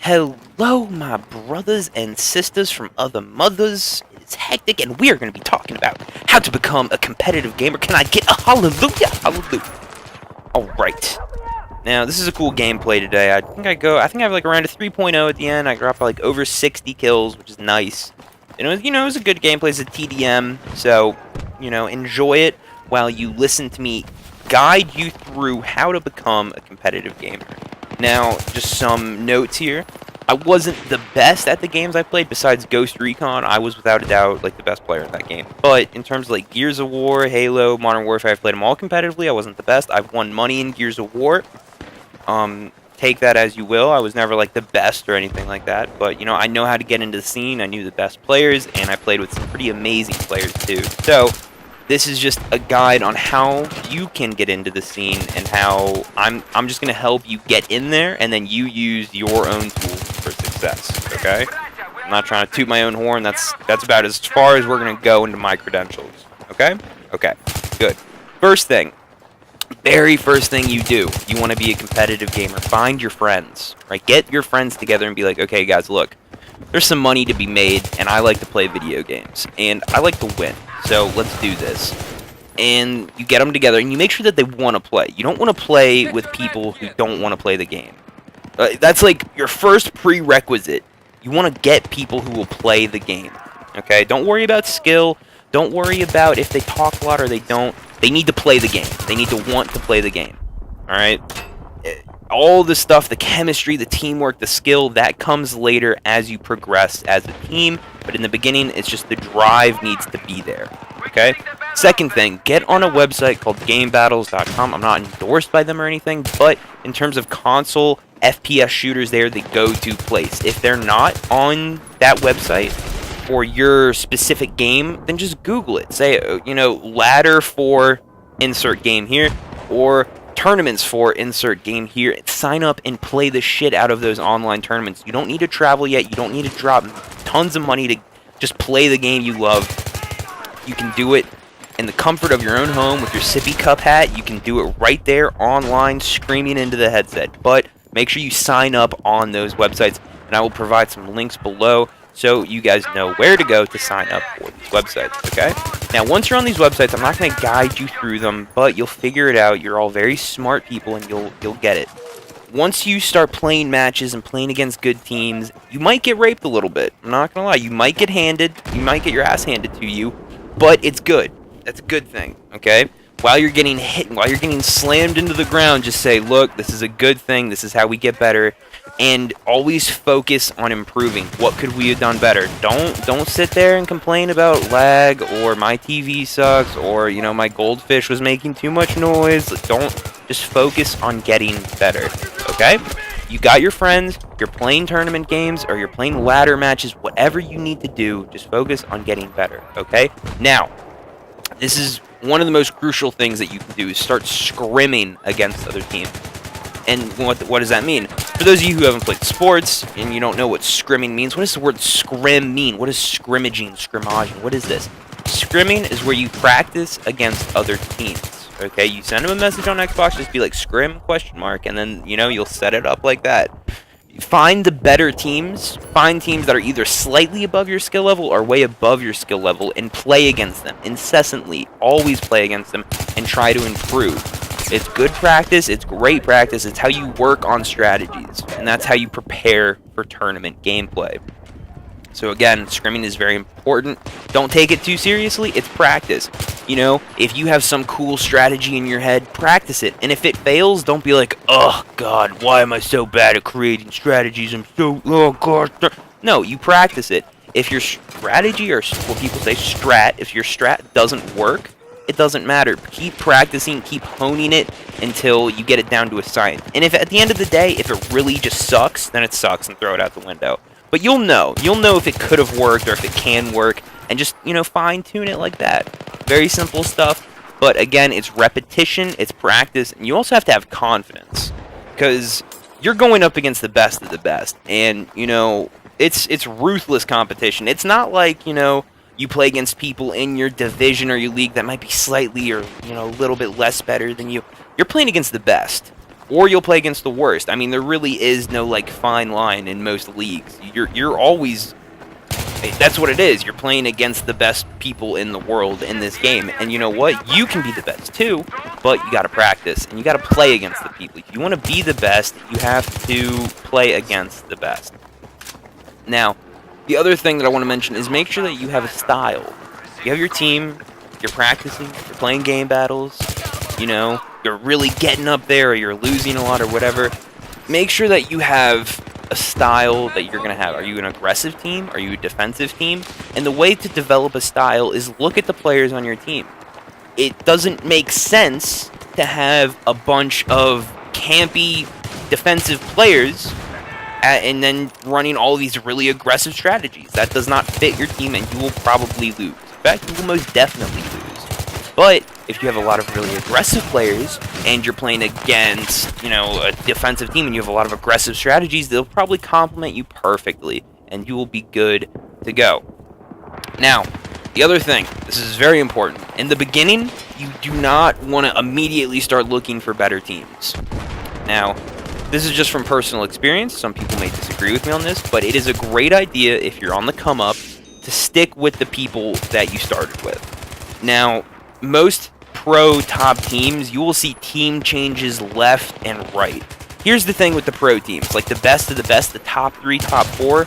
Hello, my brothers and sisters from other mothers. It's Hectic, and we are going to be talking about how to become a competitive gamer. Can I get a hallelujah? Hallelujah. Alright. Now, this is a cool gameplay today. I think I have like around a 3.0 at the end. I dropped like over 60 kills, which is nice. And it was a good gameplay. It's a TDM, so, enjoy it while you listen to me guide you through how to become a competitive gamer. Now, just some notes here. I wasn't the best at the games I played. Besides Ghost Recon, I was without a doubt like the best player in that game. But in terms of like Gears of War, Halo, Modern Warfare, I've played them all competitively. I wasn't the best. I've won money in Gears of War. Take that as you will. I was never like the best or anything like that. But I know how to get into the scene. I knew the best players, and I played with some pretty amazing players too. So this is just a guide on how you can get into the scene and how I'm just going to help you get in there, and then you use your own tools for success, okay? I'm not trying to toot my own horn. That's about as far as we're going to go into my credentials, okay? Okay, good. Very first thing you do, you want to be a competitive gamer. Find your friends, right? Get your friends together and be like, okay, guys, look, there's some money to be made, and I like to play video games, and I like to win. So let's do this. And you get them together, and you make sure that they want to play. You don't want to play with people who don't want to play the game. That's like your first prerequisite. You want to get people who will play the game. Okay? Don't worry about skill. Don't worry about if they talk a lot or they don't. They need to play the game. They need to want to play the game. Alright? All the stuff, the chemistry, the teamwork, the skill, that comes later as you progress as a team. But in the beginning, it's just the drive needs to be there. Okay? Second thing, get on a website called GameBattles.com. I'm not endorsed by them or anything, but in terms of console FPS shooters, they're the go-to place. If they're not on that website for your specific game, then just Google it. Say, ladder for insert game here, or tournaments for insert game here. Sign up and play the shit out of those online tournaments. You don't need to travel yet. You don't need to drop tons of money to just play the game you love. You can do it in the comfort of your own home with your sippy cup hat. You can do it right there online, screaming into the headset. But make sure you sign up on those websites, and I will provide some links below so you guys know where to go to sign up for these websites, okay? Now, once you're on these websites, I'm not going to guide you through them, but you'll figure it out. You're all very smart people, and you'll get it. Once you start playing matches and playing against good teams, you might get raped a little bit. I'm not going to lie. You might get your ass handed to you, but it's good. That's a good thing, okay? While you're getting hit, while you're getting slammed into the ground, just say, look, this is a good thing. This is how we get better. And always focus on improving. What could we have done better? Don't sit there and complain about lag, or my TV sucks, or, my goldfish was making too much noise. Don't. Just focus on getting better, okay? You got your friends, you're playing tournament games, or you're playing ladder matches, whatever you need to do, just focus on getting better, okay? Now, this is one of the most crucial things that you can do, is start scrimming against other teams. And what does that mean? For those of you who haven't played sports and you don't know what scrimming means, what does the word scrim mean? What is scrimmaging, what is this? Scrimming is where you practice against other teams. Okay, you send them a message on Xbox, just be like scrim ? And then you'll set it up like that. Find the better teams. Find teams that are either slightly above your skill level or way above your skill level, and play against them incessantly. Always play against them and try to improve. It's good practice. It's great practice. It's how you work on strategies, and that's how you prepare for tournament gameplay. So again, scrimming is very important. Don't take it too seriously. It's practice. If you have some cool strategy in your head, practice it. And if it fails, don't be like, oh, God, why am I so bad at creating strategies? Oh, God. No, you practice it. If your strategy, or what people say strat, if your strat doesn't work, it doesn't matter. Keep practicing, keep honing it until you get it down to a science. And if at the end of the day, if it really just sucks, then it sucks and throw it out the window. But you'll know if it could have worked or if it can work, and just, fine-tune it like that. Very simple stuff, but again, it's repetition, it's practice, and you also have to have confidence, because you're going up against the best of the best, and, it's ruthless competition. It's not like, you play against people in your division or your league that might be slightly or, a little bit less better than you. You're playing against the best. or you'll play against the worst. I mean, there really is no like fine line in most leagues. You're always, that's what it is. You're playing against the best people in the world in this game, and you know what? You can be the best too, but you got to practice and you got to play against the people. If you want to be the best, you have to play against the best. Now, the other thing that I want to mention is make sure that you have a style. You have your team, you're practicing, you're playing game battles, you know, you're really getting up there or you're losing a lot or whatever. Make sure that you have a style that you're going to have. Are you an aggressive team? Are you a defensive team? And the way to develop a style is look at the players on your team. It doesn't make sense to have a bunch of campy defensive players and then running all these really aggressive strategies. That does not fit your team, and you will probably lose. In fact, you will most definitely lose. But if you have a lot of really aggressive players, and you're playing against, you know, a defensive team, and you have a lot of aggressive strategies, they'll probably complement you perfectly, and you will be good to go. Now, the other thing, this is very important. In the beginning, you do not want to immediately start looking for better teams. Now, this is just from personal experience. Some people may disagree with me on this, but it is a great idea if you're on the come up to stick with the people that you started with. Now, most pro top teams, you will see team changes left and right. Here's the thing with the pro teams, like the best of the best, the top 3, top 4,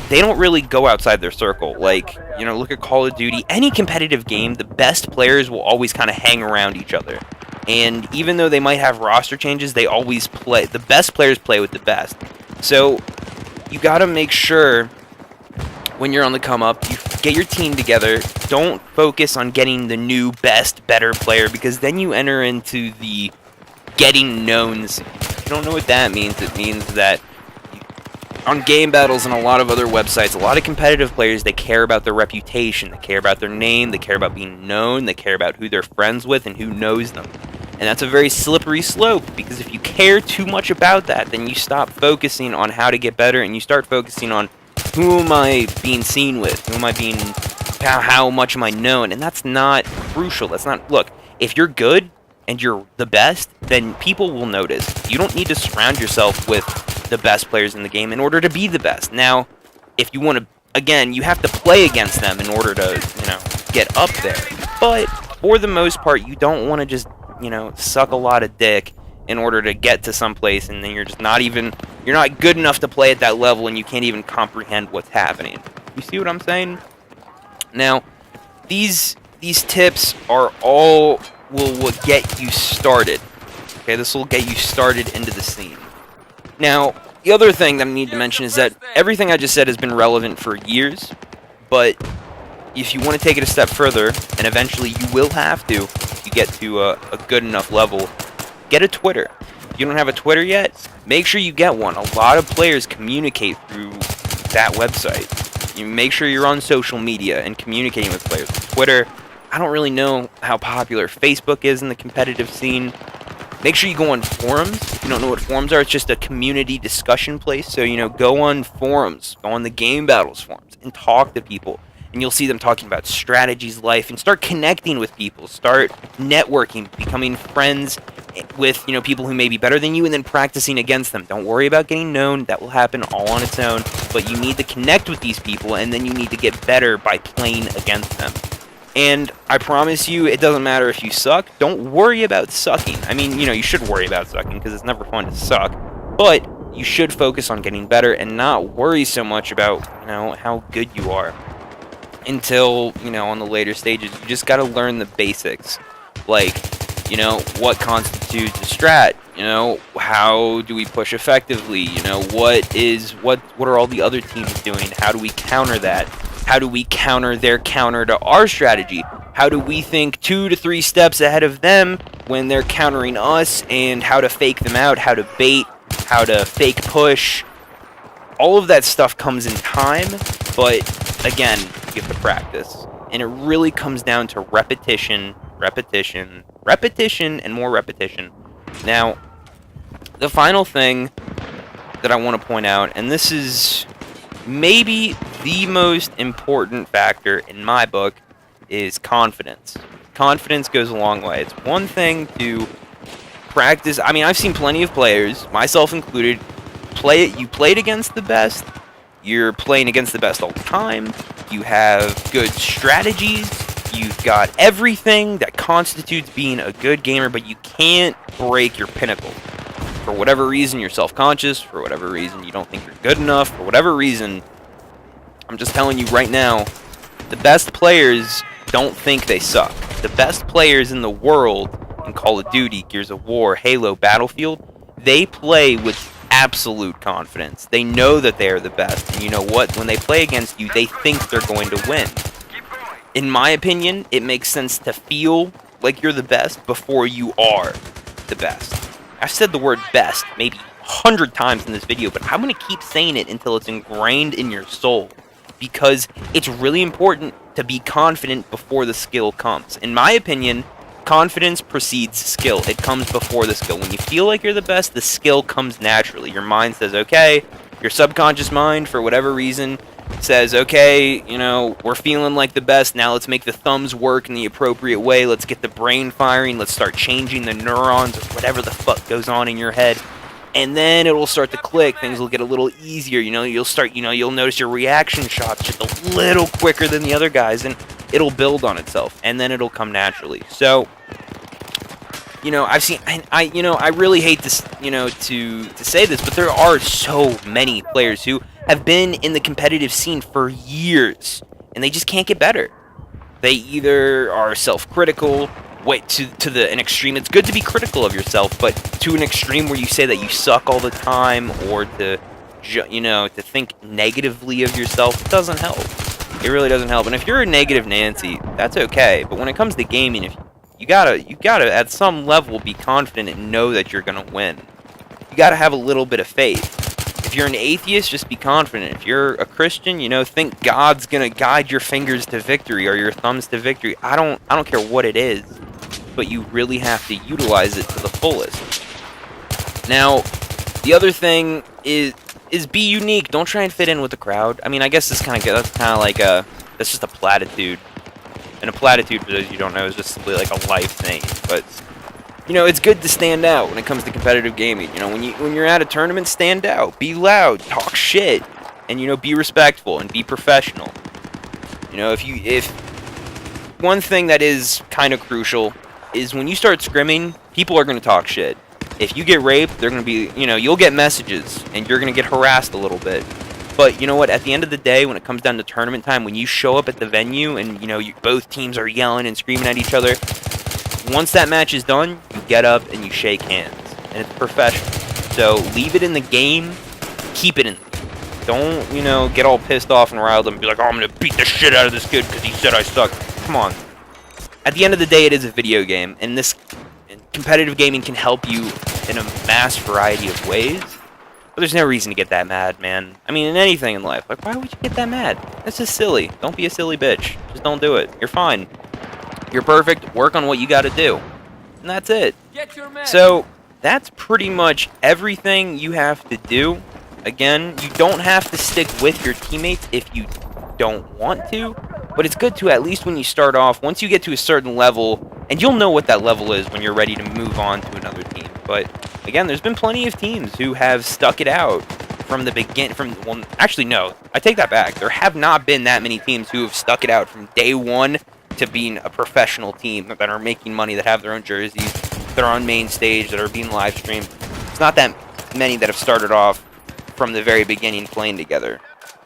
they don't really go outside their circle. Like, you know, look at Call of Duty. Any competitive game, the best players will always kind of hang around each other. And even though they might have roster changes, they always play. The best players play with the best. So you got to make sure when you're on the come up, you get your team together. Don't focus on getting the new, best, better player, because then you enter into the getting known scene. If you don't know what that means, it means that on game battles and a lot of other websites, a lot of competitive players, they care about their reputation, they care about their name, they care about being known, they care about who they're friends with and who knows them. And that's a very slippery slope, because if you care too much about that, then you stop focusing on how to get better and you start focusing on who am I being seen with, who am I being, how much am I known, and that's not crucial. That's not, look, if you're good and you're the best, then people will notice. You don't need to surround yourself with the best players in the game in order to be the best. Now, if you want to, again, you have to play against them in order to, you know, get up there. But for the most part, you don't want to just, you know, suck a lot of dick in order to get to some place, and then you're just not even, you're not good enough to play at that level, and you can't even comprehend what's happening. You see what I'm saying? Now, these tips are all will get you started. Okay, this will get you started into the scene. Now, the other thing that I need to mention is that everything I just said has been relevant for years, but if you want to take it a step further, and eventually you will have to, if you get to a good enough level, get a Twitter. If you don't have a Twitter yet, make sure you get one. A lot of players communicate through that website. You make sure you're on social media and communicating with players. Twitter, I don't really know how popular Facebook is in the competitive scene. Make sure you go on forums. If you don't know what forums are, it's just a community discussion place. So, you know, go on forums, go on the Game Battles forums, and talk to people. And you'll see them talking about strategies, life, and start connecting with people. Start networking, becoming friends with, you know, people who may be better than you, and then practicing against them. Don't worry about getting known. That will happen all on its own. But you need to connect with these people, and then you need to get better by playing against them. And I promise you, it doesn't matter if you suck. Don't worry about sucking. I mean, you know, you should worry about sucking because it's never fun to suck. But you should focus on getting better and not worry so much about, you know, how good you are. Until, you know, on the later stages, you just got to learn the basics. Like, you know, what constitutes a strat? You know, how do we push effectively? You know, what are all the other teams doing? How do we counter that? How do we counter their counter to our strategy? How do we think 2 to 3 steps ahead of them when they're countering us, and how to fake them out, how to bait, how to fake push? All of that stuff comes in time, but again, you have to practice. And it really comes down to repetition, repetition, repetition, and more repetition. Now, the final thing that I want to point out, and this is maybe the most important factor in my book, is confidence. Confidence goes a long way. It's one thing to practice. I mean, I've seen plenty of players, myself included, you played against the best. You're playing against the best all the time. You have good strategies. You've got everything that constitutes being a good gamer, but you can't break your pinnacle. For whatever reason, you're self-conscious. For whatever reason, you don't think you're good enough. For whatever reason, I'm just telling you right now, the best players don't think they suck. The best players in the world in Call of Duty, Gears of War, Halo, Battlefield, they play with absolute confidence. They know that they are the best, and you know what? When they play against you, they think they're going to win. In my opinion, it makes sense to feel like you're the best before you are the best. I've said the word best maybe 100 times in this video, but I'm going to keep saying it until it's ingrained in your soul, because it's really important to be confident before the skill comes. In my opinion, confidence precedes skill. It comes before the skill. When you feel like you're the best, the skill comes naturally. Your mind says, okay, your subconscious mind, for whatever reason, says, okay, you know, we're feeling like the best, now let's make the thumbs work in the appropriate way, let's get the brain firing, let's start changing the neurons, or whatever the fuck goes on in your head, and then it will start to click, things will get a little easier, you know, you'll notice your reaction shots just a little quicker than the other guys, and it'll build on itself, and then it'll come naturally. So, you know, I've seen, I really hate this, you know, to say this, but there are so many players who have been in the competitive scene for years, and they just can't get better. They either are self-critical, to an extreme. It's good to be critical of yourself, but to an extreme where you say that you suck all the time, or to think negatively of yourself, it doesn't help. It really doesn't help. And if you're a negative Nancy, that's okay. But when it comes to gaming, if you gotta at some level be confident and know that you're gonna win. You gotta have a little bit of faith. If you're an atheist, just be confident. If you're a Christian, you know, think God's gonna guide your fingers to victory or your thumbs to victory. I don't care what it is, but you really have to utilize it to the fullest. Now, the other thing is be unique. Don't try and fit in with the crowd. I mean, I guess that's kind of like that's just a platitude. And a platitude, for those you don't know, is just simply like a life thing. But you know, it's good to stand out when it comes to competitive gaming. You know, when you're at a tournament, stand out, be loud, talk shit, and you know, be respectful and be professional. You know, if one thing that is kind of crucial is when you start scrimming, people are going to talk shit. If you get raped, they're going to be, you know, you'll get messages and you're going to get harassed a little bit. But you know what? At the end of the day, when it comes down to tournament time, when you show up at the venue and you know both teams are yelling and screaming at each other, once that match is done, you get up and you shake hands, and it's professional. So leave it in the game, keep it in. Don't, you know, get all pissed off and riled up and be like, oh, I'm gonna beat the shit out of this kid because he said I suck. Come on. At the end of the day, it is a video game, and this competitive gaming can help you in a mass variety of ways. But there's no reason to get that mad, man. I mean, in anything in life. Like, why would you get that mad? That's just silly. Don't be a silly bitch. Just don't do it. You're fine. You're perfect. Work on what you gotta do. And that's it. So, that's pretty much everything you have to do. Again, you don't have to stick with your teammates if you don't want to. But it's good to, at least when you start off, once you get to a certain level, and you'll know what that level is when you're ready to move on to another team. But again, there's been plenty of teams who have stuck it out from the beginning. Well, actually, no, I take that back. There have not been that many teams who have stuck it out from day one to being a professional team that are making money, that have their own jerseys, that are on main stage, that are being live streamed. It's not that many that have started off from the very beginning playing together.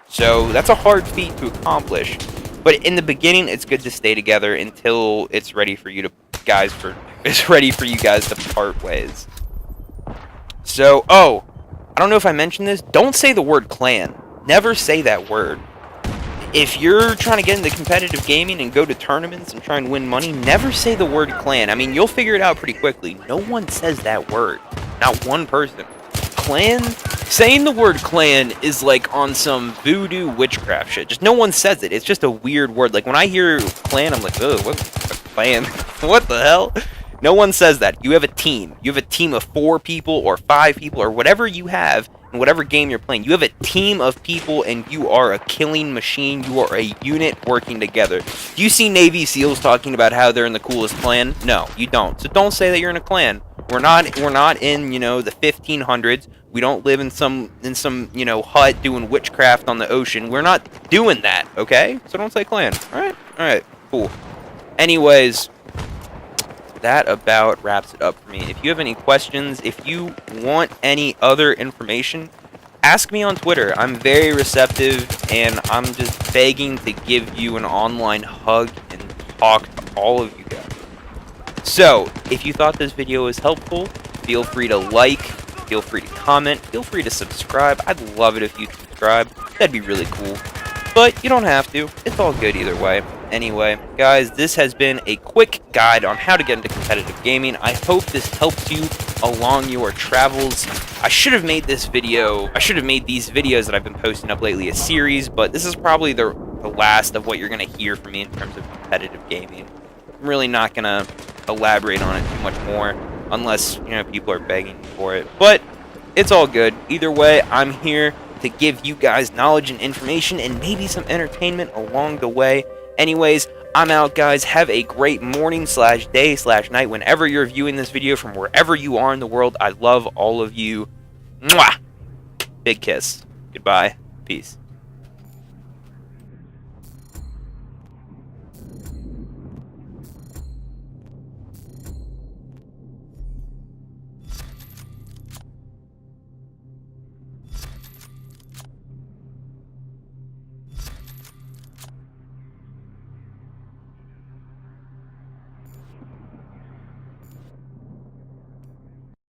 So that's a hard feat to accomplish. But in the beginning, it's good to stay together until it's ready for you guys to part ways. So, I don't know if I mentioned this. Don't say the word clan. Never say that word. If you're trying to get into competitive gaming and go to tournaments and try and win money, never say the word clan. I mean, you'll figure it out pretty quickly. No one says that word. Not one person. Clan? Saying the word clan is like on some voodoo witchcraft shit. Just no one says it. It's just a weird word. Like when I hear clan, I'm like, oh, what's a clan? What the hell? No one says that. You have a team. You have a team of 4 people or 5 people or whatever you have in whatever game you're playing. You have a team of people and you are a killing machine. You are a unit working together. Do you see Navy SEALs talking about how they're in the coolest clan? No, you don't. So don't say that you're in a clan. We're not in, the 1500s. We don't live in some hut doing witchcraft on the ocean. We're not doing that, okay? So don't say clan. All right, cool. Anyways, that about wraps it up for me. If you have any questions, if you want any other information, ask me on Twitter. I'm very receptive, and I'm just begging to give you an online hug and talk to all of you guys. So, if you thought this video was helpful, feel free to like, feel free to comment, feel free to subscribe. I'd love it if you'd subscribe. That'd be really cool. But you don't have to. It's all good either way. Anyway, guys, this has been a quick guide on how to get into competitive gaming. I hope this helps you along your travels. I should have made these videos that I've been posting up lately a series, but this is probably the last of what you're going to hear from me in terms of competitive gaming. I'm really not going to elaborate on it too much more unless, people are begging for it. But it's all good. Either way, I'm here to give you guys knowledge and information and maybe some entertainment along the way. Anyways, I'm out, guys. Have a great morning / day / night whenever you're viewing this video from wherever you are in the world. I love all of you. Mwah! Big kiss. Goodbye. Peace.